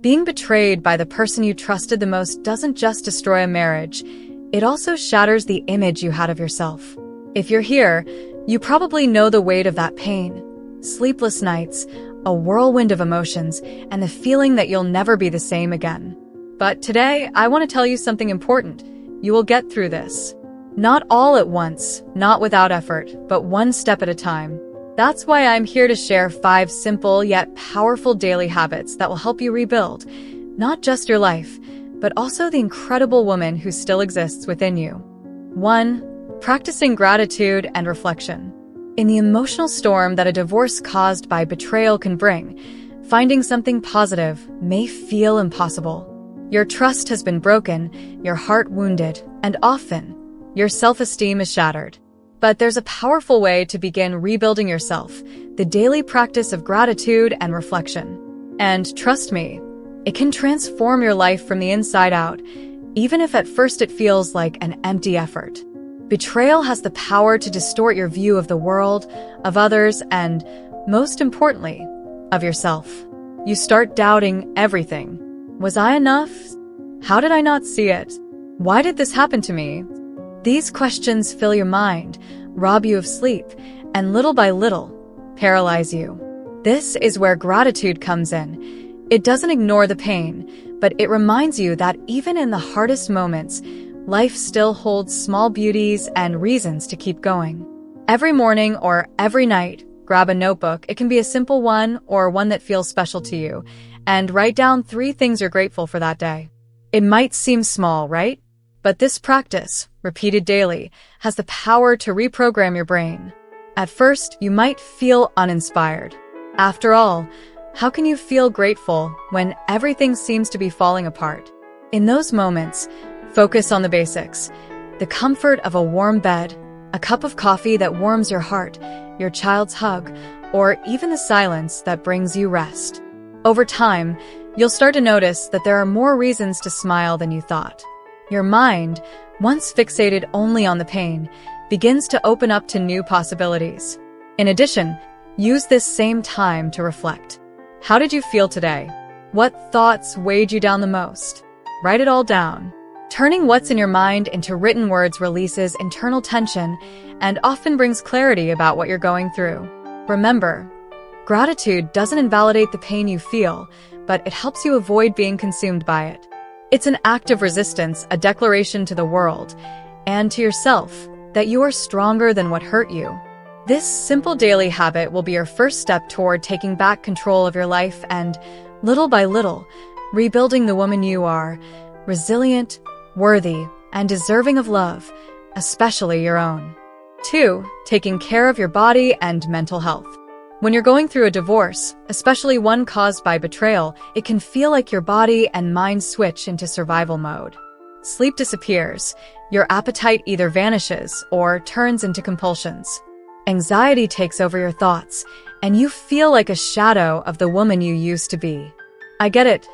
Being betrayed by the person you trusted the most doesn't just destroy a marriage, it also shatters the image you had of yourself. If you're here, you probably know the weight of that pain. Sleepless nights, a whirlwind of emotions, and the feeling that you'll never be the same again. But today, I want to tell you something important. You will get through this. Not all at once, not without effort, but one step at a time. That's why I'm here to share 5 simple yet powerful daily habits that will help you rebuild, not just your life, but also the incredible woman who still exists within you. 1. Practicing gratitude and reflection. In the emotional storm that a divorce caused by betrayal can bring, finding something positive may feel impossible. Your trust has been broken, your heart wounded, and often, your self-esteem is shattered. But there's a powerful way to begin rebuilding yourself, the daily practice of gratitude and reflection. And trust me, it can transform your life from the inside out, even if at first it feels like an empty effort. Betrayal has the power to distort your view of the world, of others, and, most importantly, of yourself. You start doubting everything. Was I enough? How did I not see it? Why did this happen to me? These questions fill your mind, rob you of sleep, and little by little, paralyze you. This is where gratitude comes in. It doesn't ignore the pain, but it reminds you that even in the hardest moments, life still holds small beauties and reasons to keep going. Every morning or every night, grab a notebook. It can be a simple one or one that feels special to you, and write down 3 things you're grateful for that day. It might seem small, right? But this practice, repeated daily, has the power to reprogram your brain. At first, you might feel uninspired. After all, how can you feel grateful when everything seems to be falling apart? In those moments, focus on the basics. The comfort of a warm bed, a cup of coffee that warms your heart, your child's hug, or even the silence that brings you rest. Over time, you'll start to notice that there are more reasons to smile than you thought. Your mind, once fixated only on the pain, begins to open up to new possibilities. In addition, use this same time to reflect. How did you feel today? What thoughts weighed you down the most? Write it all down. Turning what's in your mind into written words releases internal tension and often brings clarity about what you're going through. Remember, gratitude doesn't invalidate the pain you feel, but it helps you avoid being consumed by it. It's an act of resistance, a declaration to the world and to yourself that you are stronger than what hurt you. This simple daily habit will be your first step toward taking back control of your life and, little by little, rebuilding the woman you are, resilient, worthy, and deserving of love, especially your own. 2. Taking care of your body and mental health. When you're going through a divorce, especially one caused by betrayal, it can feel like your body and mind switch into survival mode. Sleep disappears, your appetite either vanishes or turns into compulsions. Anxiety takes over your thoughts, and you feel like a shadow of the woman you used to be. I get it.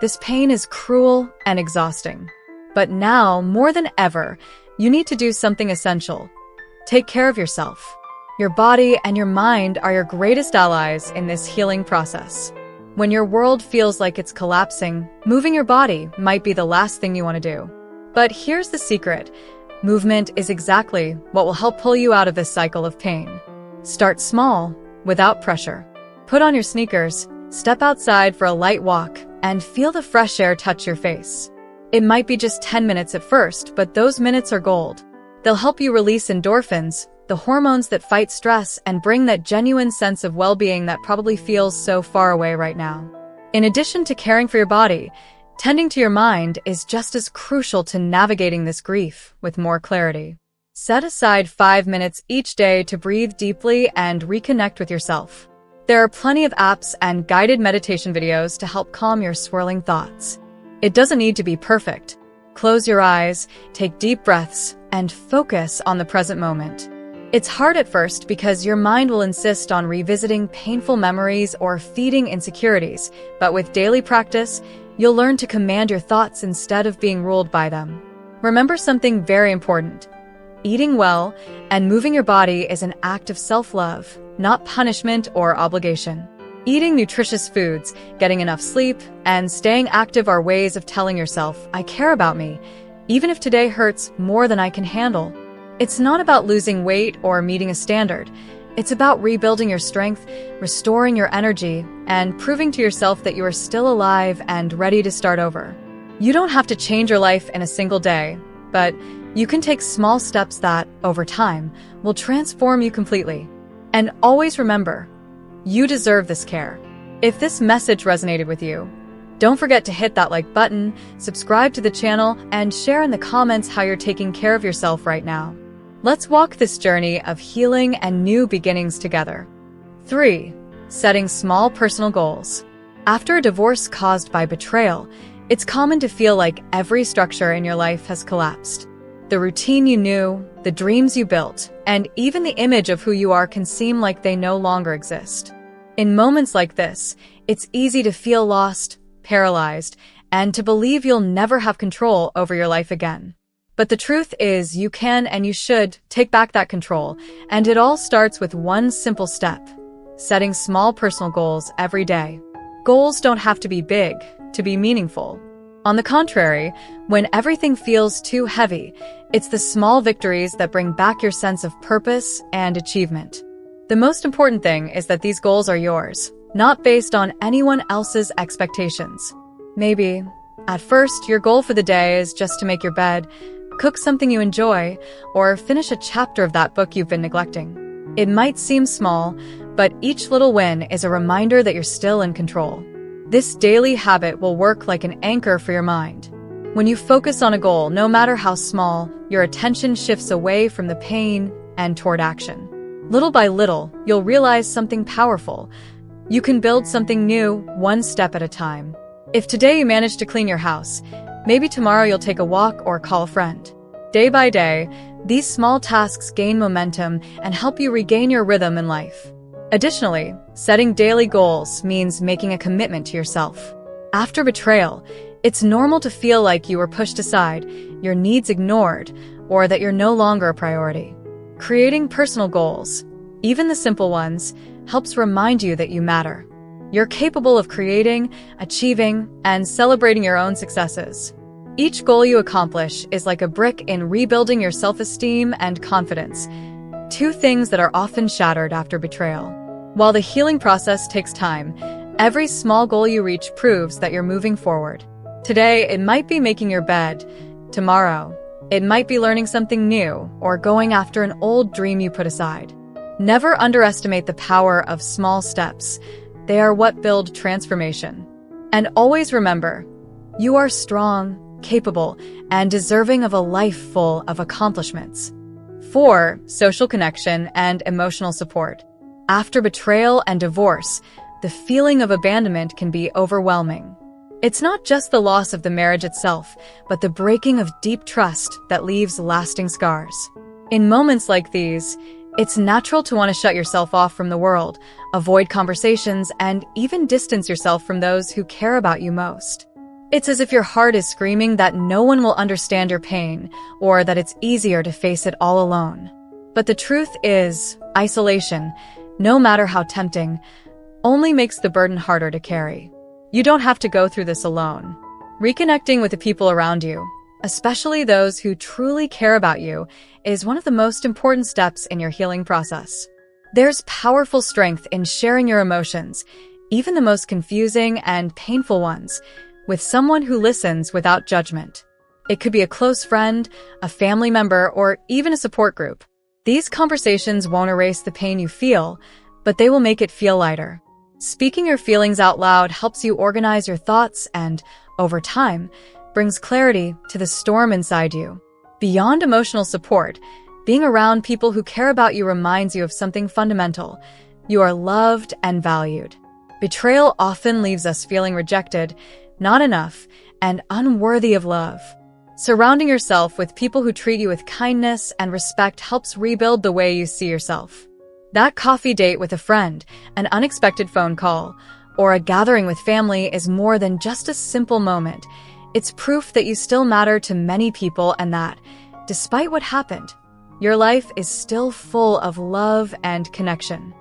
This pain is cruel and exhausting. But now, more than ever, you need to do something essential. Take care of yourself. Your body and your mind are your greatest allies in this healing process. When your world feels like it's collapsing, moving your body might be the last thing you want to do. But here's the secret. Movement is exactly what will help pull you out of this cycle of pain. Start small, without pressure. Put on your sneakers, step outside for a light walk, and feel the fresh air touch your face. It might be just 10 minutes at first, but those minutes are gold. They'll help you release endorphins, the hormones that fight stress and bring that genuine sense of well-being that probably feels so far away right now. In addition to caring for your body, tending to your mind is just as crucial to navigating this grief with more clarity. Set aside 5 minutes each day to breathe deeply and reconnect with yourself. There are plenty of apps and guided meditation videos to help calm your swirling thoughts. It doesn't need to be perfect. Close your eyes, take deep breaths, and focus on the present moment. It's hard at first because your mind will insist on revisiting painful memories or feeding insecurities, but with daily practice, you'll learn to command your thoughts instead of being ruled by them. Remember something very important. Eating well and moving your body is an act of self-love, not punishment or obligation. Eating nutritious foods, getting enough sleep, and staying active are ways of telling yourself, I care about me, even if today hurts more than I can handle. It's not about losing weight or meeting a standard. It's about rebuilding your strength, restoring your energy, and proving to yourself that you are still alive and ready to start over. You don't have to change your life in a single day, but you can take small steps that, over time, will transform you completely. And always remember, you deserve this care. If this message resonated with you, don't forget to hit that like button, subscribe to the channel, and share in the comments how you're taking care of yourself right now. Let's walk this journey of healing and new beginnings together. 3. Setting small personal goals. After a divorce caused by betrayal, it's common to feel like every structure in your life has collapsed. The routine you knew, the dreams you built, and even the image of who you are can seem like they no longer exist. In moments like this, it's easy to feel lost, paralyzed, and to believe you'll never have control over your life again. But the truth is, you can and you should take back that control, and it all starts with one simple step: setting small personal goals every day. Goals don't have to be big to be meaningful. On the contrary, when everything feels too heavy, it's the small victories that bring back your sense of purpose and achievement. The most important thing is that these goals are yours, not based on anyone else's expectations. Maybe, at first, your goal for the day is just to make your bed, cook something you enjoy, or finish a chapter of that book you've been neglecting. It might seem small, but each little win is a reminder that you're still in control. This daily habit will work like an anchor for your mind. When you focus on a goal, no matter how small, your attention shifts away from the pain and toward action. Little by little, you'll realize something powerful. You can build something new, one step at a time. If today you manage to clean your house, maybe tomorrow you'll take a walk or call a friend. Day by day, these small tasks gain momentum and help you regain your rhythm in life. Additionally, setting daily goals means making a commitment to yourself. After betrayal, it's normal to feel like you were pushed aside, your needs ignored, or that you're no longer a priority. Creating personal goals, even the simple ones, helps remind you that you matter. You're capable of creating, achieving, and celebrating your own successes. Each goal you accomplish is like a brick in rebuilding your self-esteem and confidence, two things that are often shattered after betrayal. While the healing process takes time, every small goal you reach proves that you're moving forward. Today, it might be making your bed. Tomorrow, it might be learning something new or going after an old dream you put aside. Never underestimate the power of small steps. They are what build transformation. And always remember, you are strong, capable, and deserving of a life full of accomplishments. 4. Social connection and emotional support. After betrayal and divorce, the feeling of abandonment can be overwhelming. It's not just the loss of the marriage itself, but the breaking of deep trust that leaves lasting scars. In moments like these, it's natural to want to shut yourself off from the world, avoid conversations, and even distance yourself from those who care about you most. It's as if your heart is screaming that no one will understand your pain, or that it's easier to face it all alone. But the truth is, isolation, no matter how tempting, only makes the burden harder to carry. You don't have to go through this alone. Reconnecting with the people around you, especially those who truly care about you, is one of the most important steps in your healing process. There's powerful strength in sharing your emotions, even the most confusing and painful ones, with someone who listens without judgment. It could be a close friend, a family member, or even a support group. These conversations won't erase the pain you feel, but they will make it feel lighter. Speaking your feelings out loud helps you organize your thoughts and, over time, brings clarity to the storm inside you. Beyond emotional support, being around people who care about you reminds you of something fundamental. You are loved and valued. Betrayal often leaves us feeling rejected, not enough, and unworthy of love. Surrounding yourself with people who treat you with kindness and respect helps rebuild the way you see yourself. That coffee date with a friend, an unexpected phone call, or a gathering with family is more than just a simple moment. It's proof that you still matter to many people and that, despite what happened, your life is still full of love and connection.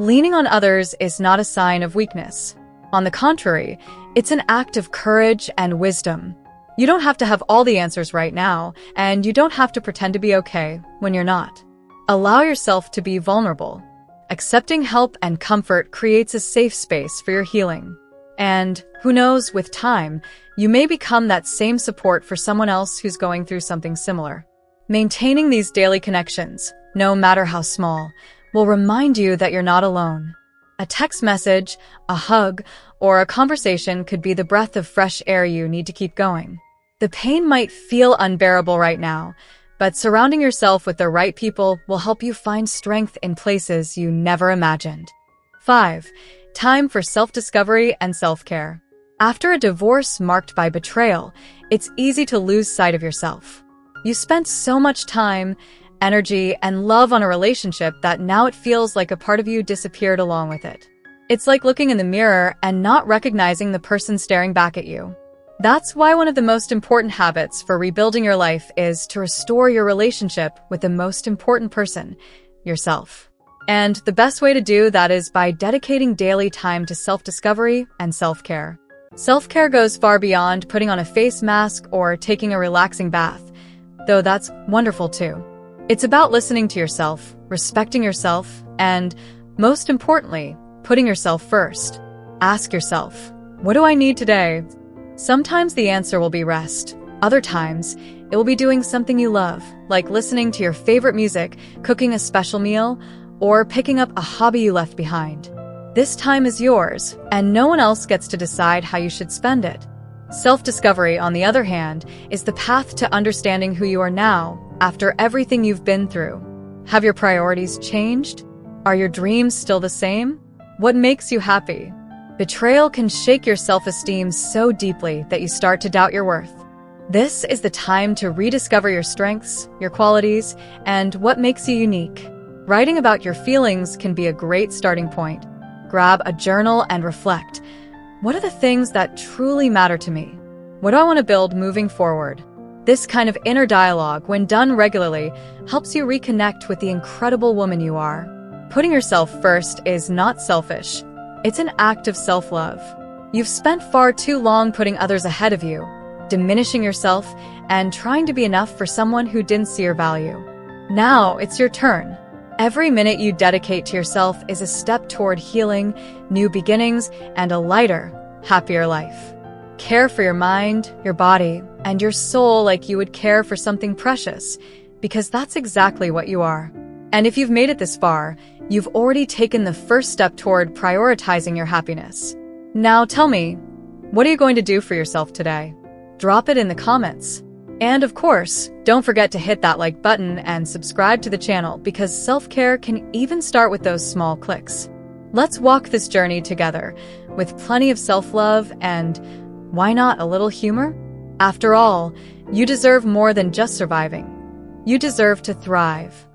Leaning on others is not a sign of weakness. On the contrary, it's an act of courage and wisdom. You don't have to have all the answers right now, and you don't have to pretend to be okay when you're not. Allow yourself to be vulnerable. Accepting help and comfort creates a safe space for your healing. And who knows, with time, you may become that same support for someone else who's going through something similar. Maintaining these daily connections, no matter how small, will remind you that you're not alone. A text message, a hug, or a conversation could be the breath of fresh air you need to keep going. The pain might feel unbearable right now, but surrounding yourself with the right people will help you find strength in places you never imagined. 5. Time for self-discovery and self-care. After a divorce marked by betrayal, it's easy to lose sight of yourself. You spent so much time, energy, and love on a relationship that now it feels like a part of you disappeared along with it. It's like looking in the mirror and not recognizing the person staring back at you. That's why one of the most important habits for rebuilding your life is to restore your relationship with the most important person, yourself. And the best way to do that is by dedicating daily time to self-discovery and self-care. Self-care goes far beyond putting on a face mask or taking a relaxing bath, though that's wonderful too. It's about listening to yourself, respecting yourself, and, most importantly, putting yourself first. Ask yourself, what do I need today? Sometimes the answer will be rest. Other times, it will be doing something you love, like listening to your favorite music, cooking a special meal, or picking up a hobby you left behind. This time is yours, and no one else gets to decide how you should spend it. Self-discovery, on the other hand, is the path to understanding who you are now, after everything you've been through. Have your priorities changed? Are your dreams still the same? What makes you happy? Betrayal can shake your self-esteem so deeply that you start to doubt your worth. This is the time to rediscover your strengths, your qualities, and what makes you unique. Writing about your feelings can be a great starting point. Grab a journal and reflect. What are the things that truly matter to me? What do I want to build moving forward? This kind of inner dialogue, when done regularly, helps you reconnect with the incredible woman you are. Putting yourself first is not selfish. It's an act of self-love. You've spent far too long putting others ahead of you, diminishing yourself, and trying to be enough for someone who didn't see your value. Now it's your turn. Every minute you dedicate to yourself is a step toward healing, new beginnings, and a lighter, happier life. Care for your mind, your body, and your soul like you would care for something precious, because that's exactly what you are. And if you've made it this far, you've already taken the first step toward prioritizing your happiness. Now tell me, what are you going to do for yourself today? Drop it in the comments. And of course, don't forget to hit that like button and subscribe to the channel, because self-care can even start with those small clicks. Let's walk this journey together, with plenty of self-love and, why not, a little humor? After all, you deserve more than just surviving. You deserve to thrive.